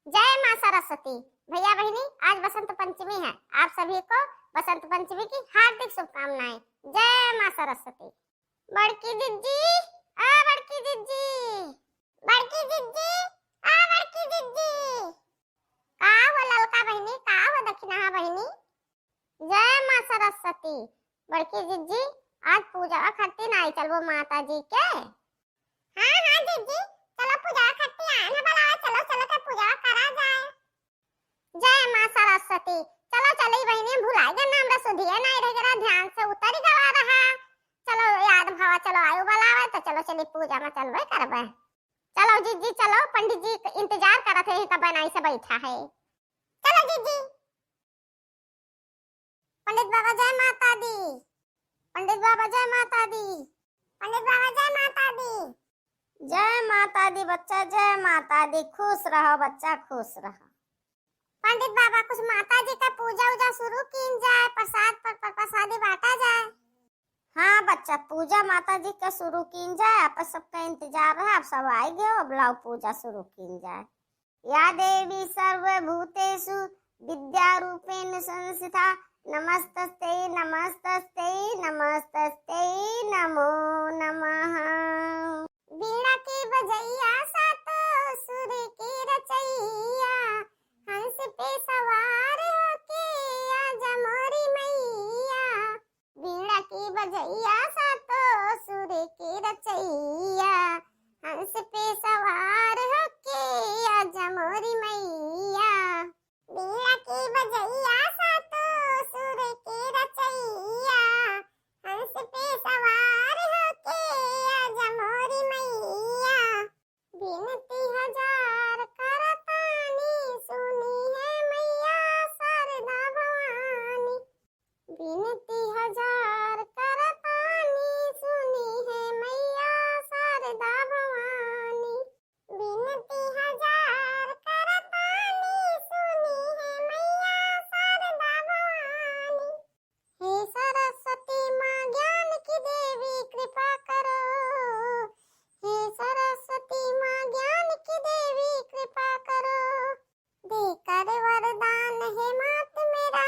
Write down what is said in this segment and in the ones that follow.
जय माँ सरस्वती। भैया बहनी, आज बसंत पंचमी है। आप सभी को बसंत पंचमी की हार्दिक शुभकामनाएं। जय माँ सरस्वती। बड़की जिज्जी, आ बड़की जिज्जी, बड़की जिज्जी, आ बड़की जिज्जी। का हो ललका बहनी, का हो दक्षिणा बहनी। जय माँ सरस्वती। बड़की जिज्जी, आज पूजा करती नहीं चलो माता जी के। हाँ हाँ जिज्जी, चलो पूजा करती आए ना बुलाओ, चलो चलो के पूजा करा जाए। जय माँ सरस्वती। चलो चली बहनी, भुलाई गए नाम सुधिए नहीं रह गया, ध्यान से उतर ही गवा रहा। चलो याद भावा, चलो आयु बुलावे तो चलो चली पूजा में चलवे करवे। चलो जिज्जी चलो, पंडित जी इंतजार करत है, कब बनाई से बैठा है। चलो जिज्जी। पंडित बाबा जय माता दी। पंडित बाबा जय माता दी। पंडित बाबा जय माता दी। जय माता दी बच्चा, जय माता दी। खुश रहो बच्चा, खुश रहो। पंडित बाबा, कुछ माता जी का पूजा उजा शुरू की जाए, प्रसाद पर प्रसादी बांटा जाए। हाँ बच्चा, पूजा माता जी का शुरू की जाए। आप सबका इंतजार है, आप सब आए गए, अब लाओ पूजा शुरू की जाए। या देवी सर्वभूतेषु विद्या रूपेण संस्थिता नमस्तस्ते नमस्तस्ते नमस्तस्ते नमो नमः। वीणा की बजैया सातो सुर की रचैया, हंस पे सवार होके आजा मोरी मैया। वीणा की बजैया सातो सुर की रचैया, हंस पे सवार होके आजा मोरी मैया। वीणा की बजैया सातो सुर की रचैया, हंस पे सवार होके आजा मोरी मैया। बिनती हजार करतानी, सुनी है मैया शारदा भवानी। बिनती हजार करतानी, सुनी है मैया शारदा भवानी। बिनती हजार करतानी, सुनी है मैया शारदा भवानी। हे सरस्वती माँ ज्ञान की देवी कृपा करो। हे सरस्वती माँ ज्ञान की देवी कृपा करो। देकर वरदान हे मात मेरा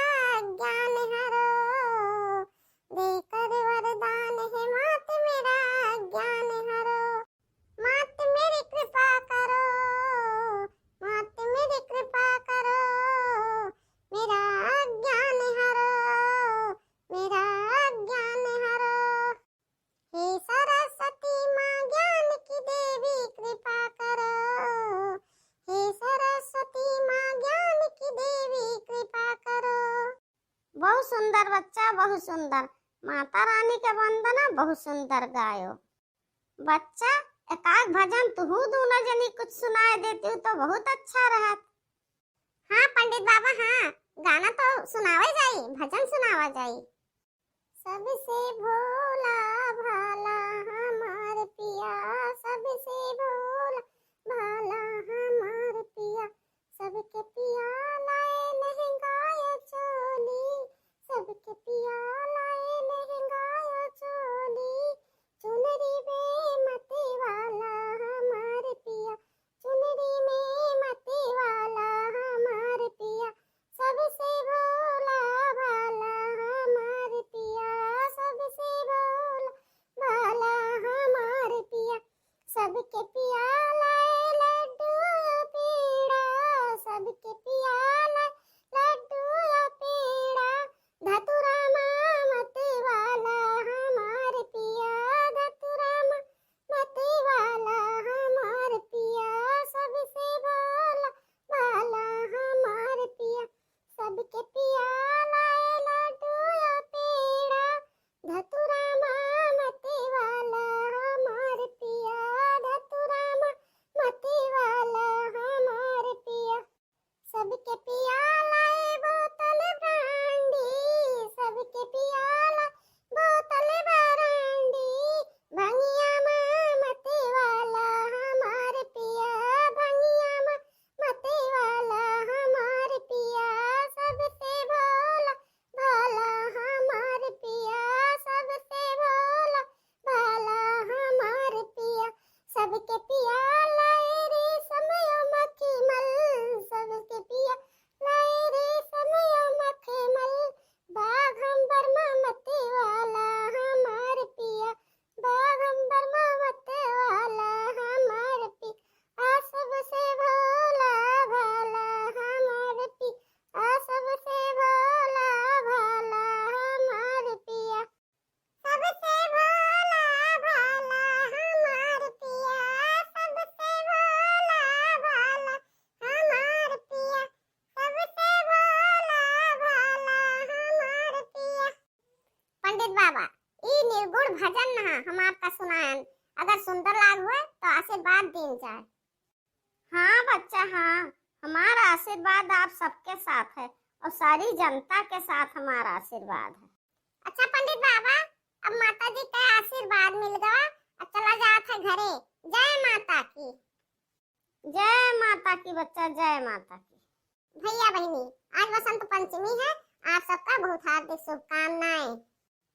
ज्ञान हरो। देकर वरदान हे मात मेरा ज्ञान हरो। मात मेरी कृपा करो, मात मेरी कृपा करो, मेरा ज्ञान हरो, मेरा ज्ञान हरो। हे सरस्वती माँ ज्ञान की देवी कृपा करो। हे सरस्वती माँ ज्ञान की देवी कृपा करो। बहुत सुंदर बच्चा, बहुत सुंदर। माता रानी के वंदना बहुत सुंदर गायो। बच्चा, एकाक भजन तू दोनों जनी कुछ सुनाए देती हूँ तो बहुत अच्छा रहा। हाँ पंडित बाबा, हाँ गाना तो सुनावा जाई, भजन सुनावा जाई। सबसे भोला भाला हमार पिया, सबसे भोला भाला हमार पिया। सबके पिया लाए लहंगाया चोली, सबके पिया लाए लहंगाया चोली। चुनरी में मते वाला हमार पिया, चुनरी में मते वाला हमार पिया। सबसे भोला भाला हमार पिया, सबसे भोला भाला हमार पिया। सबके पिया लाए हाँ हम आपका सुनायन। अगर सुंदर लाग हुए तो आशीर्वाद दीन जाए। हाँ बच्चा हाँ, हमारा आशीर्वाद आप सबके साथ है और सारी जनता के साथ हमारा आशीर्वाद है। अच्छा पंडित बाबा, अब माता जी का आशीर्वाद मिल गया, अब चला जात है घरे। जय माता की। जय माता की बच्चा, जय माता की। भैया बहनी, आज बसंत पंचमी है, आप सबका बहुत हार्दिक शुभकामनाएं।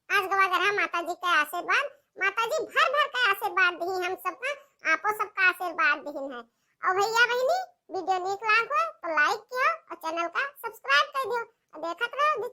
आज गवागरा माता जी का आशीर्वाद, माता जी भर भर का आशीर्वाद दी हम सबका, आपो सबका आशीर्वाद दी है। और भैया बहनी, वीडियो निक लाग हो तो लाइक कियो और चैनल का सब्सक्राइब कर दियो और देखत रहो।